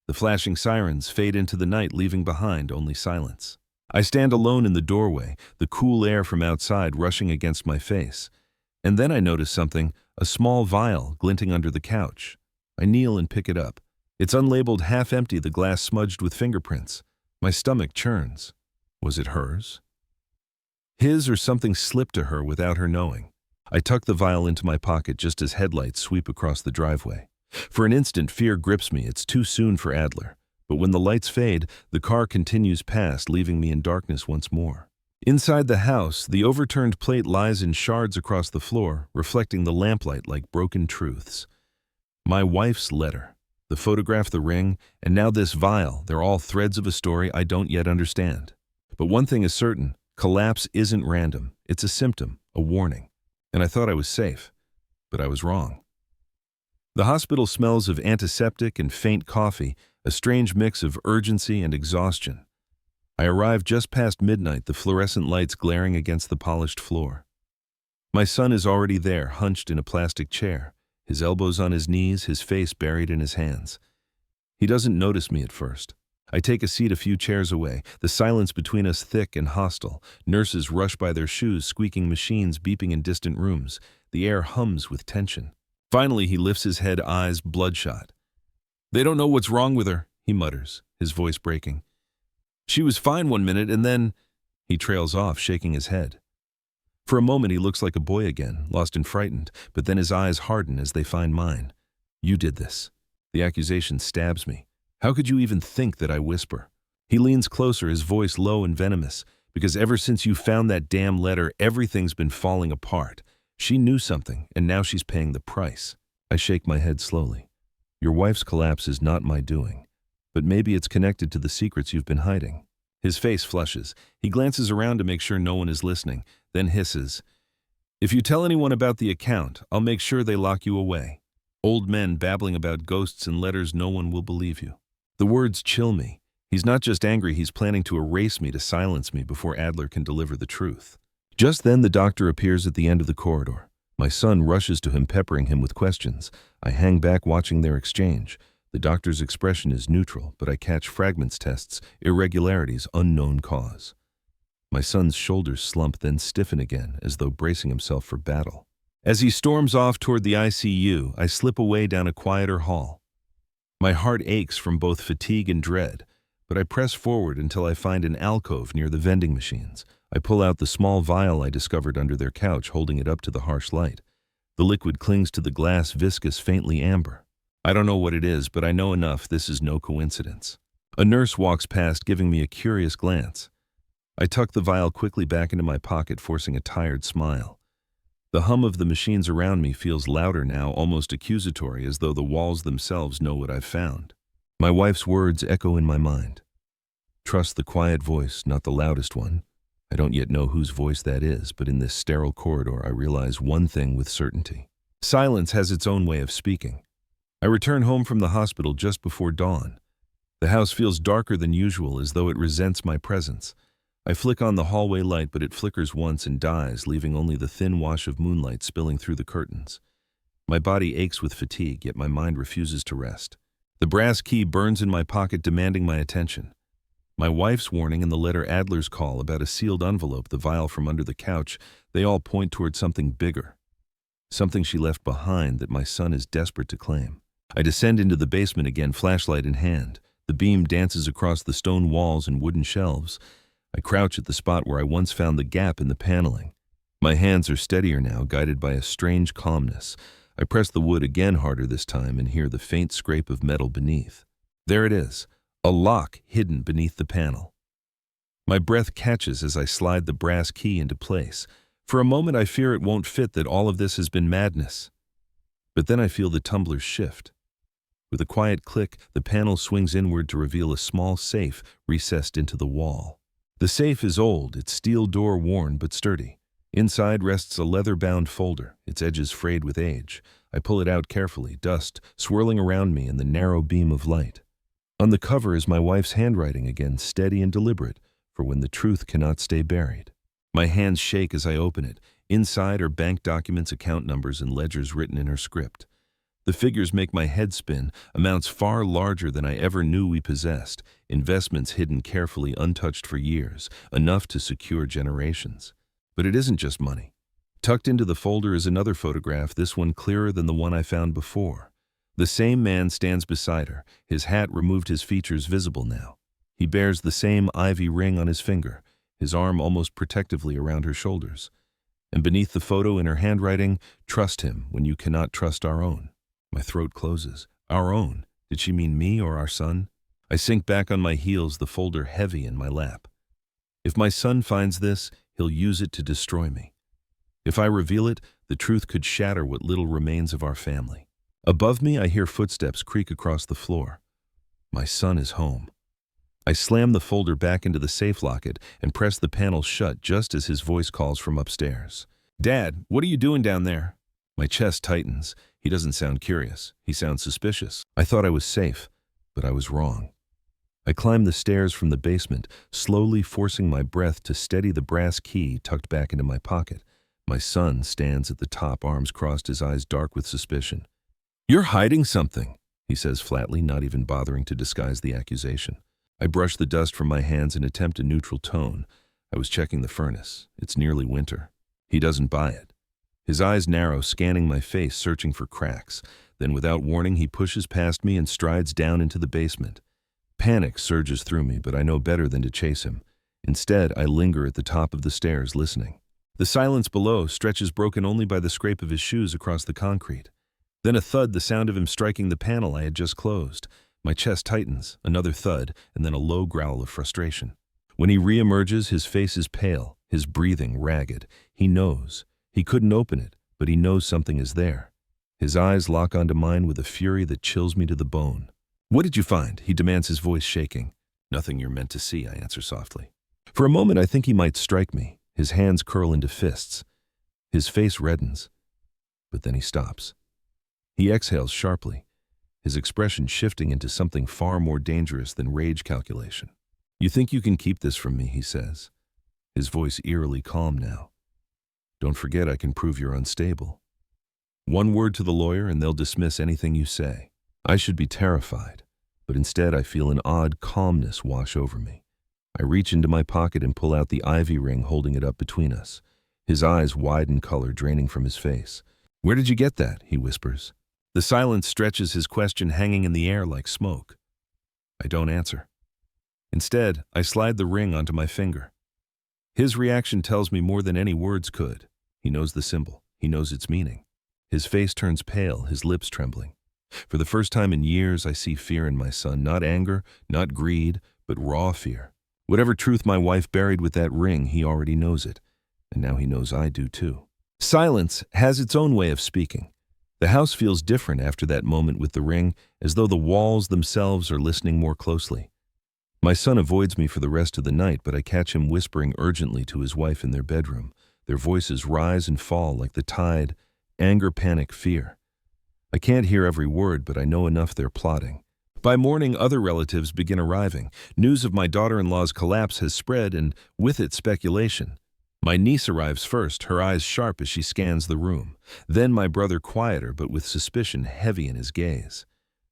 [SPEAKER 1] The flashing sirens fade into the night, leaving behind only silence. I stand alone in the doorway, the cool air from outside rushing against my face. And then I notice something, a small vial glinting under the couch. I kneel and pick it up. It's unlabeled, half empty, the glass smudged with fingerprints. My stomach churns. Was it hers? His, or something slipped to her without her knowing. I tuck the vial into my pocket just as headlights sweep across the driveway. For an instant, fear grips me. It's too soon for Adler. But when the lights fade, the car continues past, leaving me in darkness once more. Inside the house, the overturned plate lies in shards across the floor, reflecting the lamplight like broken truths. My wife's letter, the photograph, the ring, and now this vial, they're all threads of a story I don't yet understand. But one thing is certain, collapse isn't random. It's a symptom, a warning. And I thought I was safe, but I was wrong. The hospital smells of antiseptic and faint coffee, a strange mix of urgency and exhaustion. I arrive just past midnight, the fluorescent lights glaring against the polished floor. My son is already there, hunched in a plastic chair, his elbows on his knees, his face buried in his hands. He doesn't notice me at first. I take a seat a few chairs away, the silence between us thick and hostile. Nurses rush by their shoes, squeaking, machines beeping in distant rooms. The air hums with tension. Finally, he lifts his head, eyes bloodshot. "They don't know what's wrong with her," he mutters, his voice breaking. "She was fine one minute and then—" He trails off, shaking his head. For a moment he looks like a boy again, lost and frightened, but then his eyes harden as they find mine. "You did this." The accusation stabs me. How could you even think that, I whisper? He leans closer, his voice low and venomous. "Because ever since you found that damn letter, everything's been falling apart. She knew something, and now she's paying the price." I shake my head slowly. "Your wife's collapse is not my doing. But maybe it's connected to the secrets you've been hiding." His face flushes. He glances around to make sure no one is listening, then hisses, "If you tell anyone about the account, I'll make sure they lock you away. Old men babbling about ghosts and letters, no one will believe you." The words chill me. He's not just angry, he's planning to erase me, to silence me before Adler can deliver the truth. Just then the doctor appears at the end of the corridor. My son rushes to him, peppering him with questions. I hang back, watching their exchange. The doctor's expression is neutral, but I catch fragments, tests, irregularities, unknown cause. My son's shoulders slump, then stiffen again, as though bracing himself for battle. As he storms off toward the ICU, I slip away down a quieter hall. My heart aches from both fatigue and dread, but I press forward until I find an alcove near the vending machines. I pull out the small vial I discovered under their couch, holding it up to the harsh light. The liquid clings to the glass, viscous, faintly amber. I don't know what it is, but I know enough. This is no coincidence. A nurse walks past, giving me a curious glance. I tuck the vial quickly back into my pocket, forcing a tired smile. The hum of the machines around me feels louder now, almost accusatory, as though the walls themselves know what I've found. My wife's words echo in my mind. "Trust the quiet voice, not the loudest one." I don't yet know whose voice that is, but in this sterile corridor I realize one thing with certainty. Silence has its own way of speaking. I return home from the hospital just before dawn. The house feels darker than usual, as though it resents my presence. I flick on the hallway light, but it flickers once and dies, leaving only the thin wash of moonlight spilling through the curtains. My body aches with fatigue, yet my mind refuses to rest. The brass key burns in my pocket, demanding my attention. My wife's warning and the letter, Adler's call about a sealed envelope, the vial from under the couch, they all point toward something bigger. Something she left behind that my son is desperate to claim. I descend into the basement again, flashlight in hand. The beam dances across the stone walls and wooden shelves. I crouch at the spot where I once found the gap in the paneling. My hands are steadier now, guided by a strange calmness. I press the wood again, harder this time, and hear the faint scrape of metal beneath. There it is, a lock hidden beneath the panel. My breath catches as I slide the brass key into place. For a moment I fear it won't fit, that all of this has been madness. But then I feel the tumblers shift. With a quiet click, the panel swings inward to reveal a small safe recessed into the wall. The safe is old, its steel door worn but sturdy. Inside rests a leather-bound folder, its edges frayed with age. I pull it out carefully, dust swirling around me in the narrow beam of light. On the cover is my wife's handwriting again, steady and deliberate, for when the truth cannot stay buried. My hands shake as I open it. Inside are bank documents, account numbers, and ledgers written in her script. The figures make my head spin, amounts far larger than I ever knew we possessed, investments hidden carefully, untouched for years, enough to secure generations. But it isn't just money. Tucked into the folder is another photograph, this one clearer than the one I found before. The same man stands beside her, his hat removed, his features visible now. He bears the same ivy ring on his finger, his arm almost protectively around her shoulders. And beneath the photo, in her handwriting, "Trust him when you cannot trust our own." My throat closes. Our own? Did she mean me or our son? I sink back on my heels, the folder heavy in my lap. If my son finds this, he'll use it to destroy me. If I reveal it, the truth could shatter what little remains of our family. Above me, I hear footsteps creak across the floor. My son is home. I slam the folder back into the safe locket and press the panel shut just as his voice calls from upstairs. "Dad, what are you doing down there?" My chest tightens. He doesn't sound curious. He sounds suspicious. I thought I was safe, but I was wrong. I climb the stairs from the basement, slowly forcing my breath to steady the brass key tucked back into my pocket. My son stands at the top, arms crossed, his eyes dark with suspicion. "You're hiding something," he says flatly, not even bothering to disguise the accusation. I brush the dust from my hands and attempt a neutral tone. I was checking the furnace. It's nearly winter. He doesn't buy it. His eyes narrow, scanning my face, searching for cracks. Then, without warning, he pushes past me and strides down into the basement. Panic surges through me, but I know better than to chase him. Instead, I linger at the top of the stairs, listening. The silence below stretches, broken only by the scrape of his shoes across the concrete. Then a thud, the sound of him striking the panel I had just closed. My chest tightens, another thud, and then a low growl of frustration. When he reemerges, his face is pale, his breathing ragged. He knows. He couldn't open it, but he knows something is there. His eyes lock onto mine with a fury that chills me to the bone. "What did you find?" he demands, his voice shaking. "Nothing you're meant to see," I answer softly. For a moment I think he might strike me. His hands curl into fists. His face reddens, but then he stops. He exhales sharply, his expression shifting into something far more dangerous than rage calculation. "You think you can keep this from me," he says, his voice eerily calm now. "Don't forget, I can prove you're unstable. One word to the lawyer and they'll dismiss anything you say." I should be terrified, but instead I feel an odd calmness wash over me. I reach into my pocket and pull out the ivy ring, holding it up between us. His eyes widen, color draining from his face. "Where did you get that?" he whispers. The silence stretches, his question hanging in the air like smoke. I don't answer. Instead, I slide the ring onto my finger. His reaction tells me more than any words could. He knows the symbol. He knows its meaning. His face turns pale, his lips trembling. For the first time in years, I see fear in my son. Not anger, not greed, but raw fear. Whatever truth my wife buried with that ring, he already knows it. And now he knows I do too. Silence has its own way of speaking. The house feels different after that moment with the ring, as though the walls themselves are listening more closely. My son avoids me for the rest of the night, but I catch him whispering urgently to his wife in their bedroom. Their voices rise and fall like the tide, anger, panic, fear. I can't hear every word, but I know enough they're plotting. By morning, other relatives begin arriving. News of my daughter-in-law's collapse has spread, and with it, speculation. My niece arrives first, her eyes sharp as she scans the room. Then my brother, quieter but with suspicion heavy in his gaze.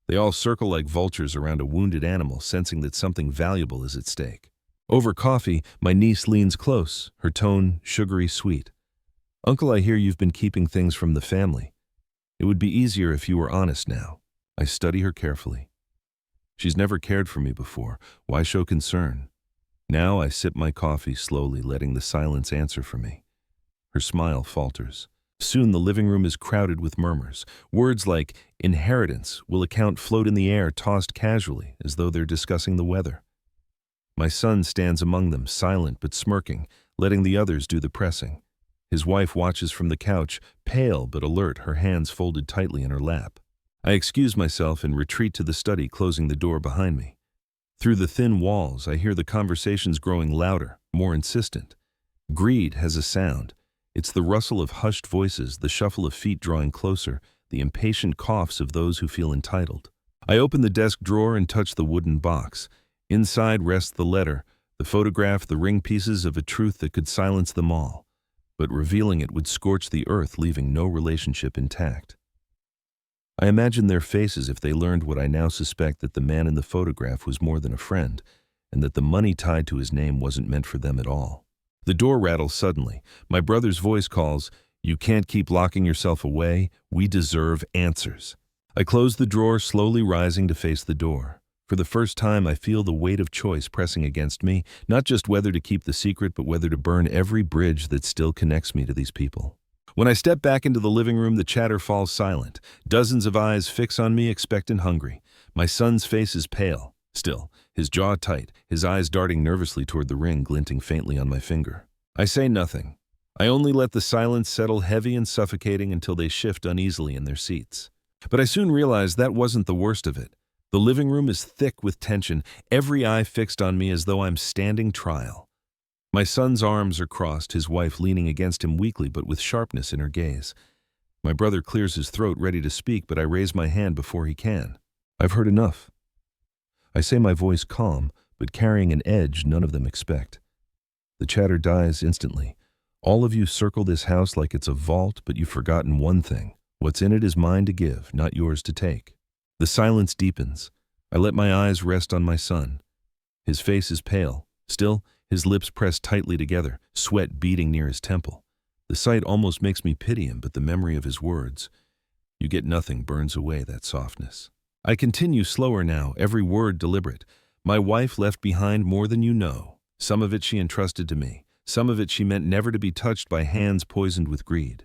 [SPEAKER 1] They all circle like vultures around a wounded animal, sensing that something valuable is at stake. Over coffee, my niece leans close, her tone sugary sweet. "Uncle, I hear you've been keeping things from the family. It would be easier if you were honest now." I study her carefully. She's never cared for me before. Why show concern? Now I sip my coffee slowly, letting the silence answer for me. Her smile falters. Soon the living room is crowded with murmurs. Words like inheritance, will account float in the air, tossed casually, as though they're discussing the weather. My son stands among them, silent but smirking, letting the others do the pressing. His wife watches from the couch, pale but alert, her hands folded tightly in her lap. I excuse myself and retreat to the study, closing the door behind me. Through the thin walls, I hear the conversations growing louder, more insistent. Greed has a sound. It's the rustle of hushed voices, the shuffle of feet drawing closer, the impatient coughs of those who feel entitled. I open the desk drawer and touch the wooden box. Inside rests the letter, the photograph, the ring pieces of a truth that could silence them all. But revealing it would scorch the earth, leaving no relationship intact. I imagine their faces if they learned what I now suspect, that the man in the photograph was more than a friend, and that the money tied to his name wasn't meant for them at all. The door rattles suddenly. My brother's voice calls, "You can't keep locking yourself away. We deserve answers." I close the drawer, slowly rising to face the door. For the first time, I feel the weight of choice pressing against me, not just whether to keep the secret, but whether to burn every bridge that still connects me to these people. When I step back into the living room, the chatter falls silent. Dozens of eyes fix on me, expectant, hungry. My son's face is pale, still, his jaw tight, his eyes darting nervously toward the ring glinting faintly on my finger. I say nothing. I only let the silence settle heavy and suffocating until they shift uneasily in their seats. But I soon realize that wasn't the worst of it. The living room is thick with tension, every eye fixed on me as though I'm standing trial. My son's arms are crossed, his wife leaning against him weakly but with sharpness in her gaze. My brother clears his throat, ready to speak, but I raise my hand before he can. "I've heard enough." I say, my voice calm, but carrying an edge none of them expect. The chatter dies instantly. "All of you circle this house like it's a vault, but you've forgotten one thing. What's in it is mine to give, not yours to take." The silence deepens. I let my eyes rest on my son. His face is pale. Still, his lips pressed tightly together, sweat beading near his temple. The sight almost makes me pity him, but the memory of his words, "You get nothing," burns away that softness. I continue slower now, every word deliberate. "My wife left behind more than you know. Some of it she entrusted to me. Some of it she meant never to be touched by hands poisoned with greed.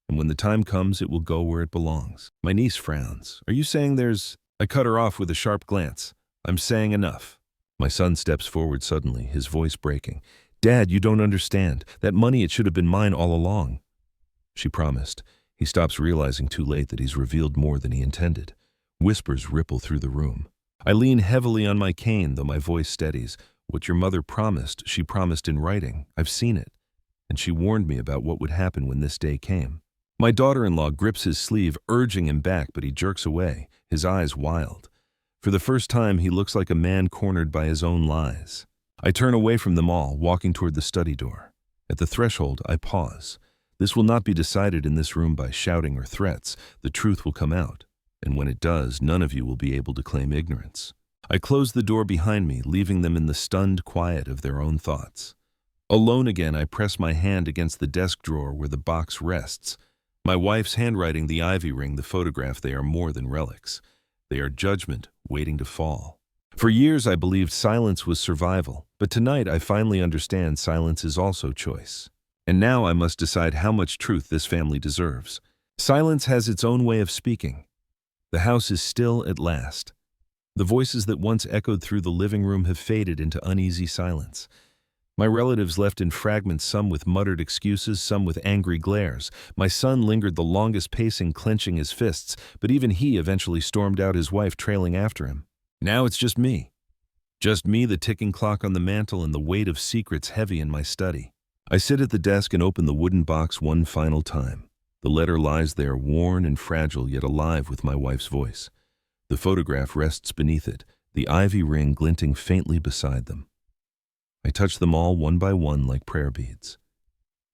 [SPEAKER 1] And when the time comes, it will go where it belongs." My niece frowns. "Are you saying there's—" I cut her off with a sharp glance. "I'm saying enough." My son steps forward suddenly, his voice breaking. "Dad, you don't understand. That money, it should have been mine all along." She promised. He stops, realizing too late that he's revealed more than he intended. Whispers ripple through the room. I lean heavily on my cane, though my voice steadies. "What your mother promised, she promised in writing. I've seen it. And she warned me about what would happen when this day came." My daughter-in-law grips his sleeve, urging him back, but he jerks away, his eyes wild. For the first time, he looks like a man cornered by his own lies. I turn away from them all, walking toward the study door. At the threshold, I pause. This will not be decided in this room by shouting or threats. The truth will come out. And when it does, none of you will be able to claim ignorance. I close the door behind me, leaving them in the stunned quiet of their own thoughts. Alone again, I press my hand against the desk drawer where the box rests. My wife's handwriting, the ivy ring, the photograph, they are more than relics. They are judgment waiting to fall. For years I believed silence was survival, but tonight I finally understand silence is also choice. And now I must decide how much truth this family deserves. Silence has its own way of speaking. The house is still at last. The voices that once echoed through the living room have faded into uneasy silence. My relatives left in fragments, some with muttered excuses, some with angry glares. My son lingered the longest, pacing, clenching his fists, but even he eventually stormed out, his wife trailing after him. Now it's just me. Just me, the ticking clock on the mantel, and the weight of secrets heavy in my study. I sit at the desk and open the wooden box one final time. The letter lies there, worn and fragile, yet alive with my wife's voice. The photograph rests beneath it, the ivy ring glinting faintly beside them. I touch them all one by one like prayer beads.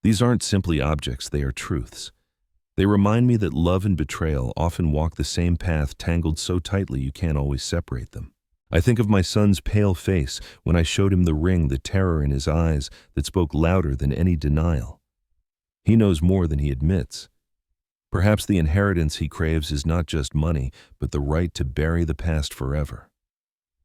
[SPEAKER 1] These aren't simply objects, they are truths. They remind me that love and betrayal often walk the same path, tangled so tightly you can't always separate them. I think of my son's pale face when I showed him the ring, the terror in his eyes that spoke louder than any denial. He knows more than he admits. Perhaps the inheritance he craves is not just money, but the right to bury the past forever.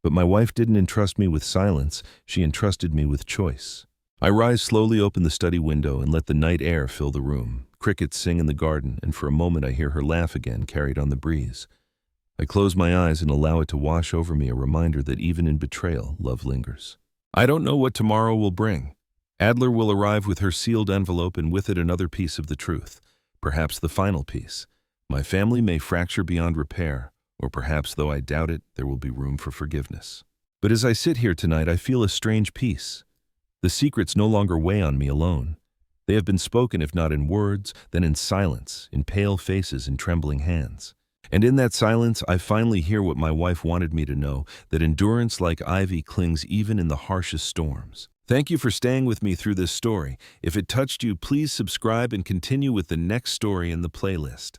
[SPEAKER 1] But my wife didn't entrust me with silence, she entrusted me with choice. I rise slowly, open the study window, and let the night air fill the room. Crickets sing in the garden, and for a moment I hear her laugh again, carried on the breeze. I close my eyes and allow it to wash over me, a reminder that even in betrayal, love lingers. I don't know what tomorrow will bring. Adler will arrive with her sealed envelope and with it another piece of the truth, perhaps the final piece. My family may fracture beyond repair, or perhaps, though I doubt it, there will be room for forgiveness. But as I sit here tonight, I feel a strange peace. The secrets no longer weigh on me alone. They have been spoken, if not in words, then in silence, in pale faces and trembling hands. And in that silence, I finally hear what my wife wanted me to know, that endurance like ivy clings even in the harshest storms. Thank you for staying with me through this story. If it touched you, please subscribe and continue with the next story in the playlist.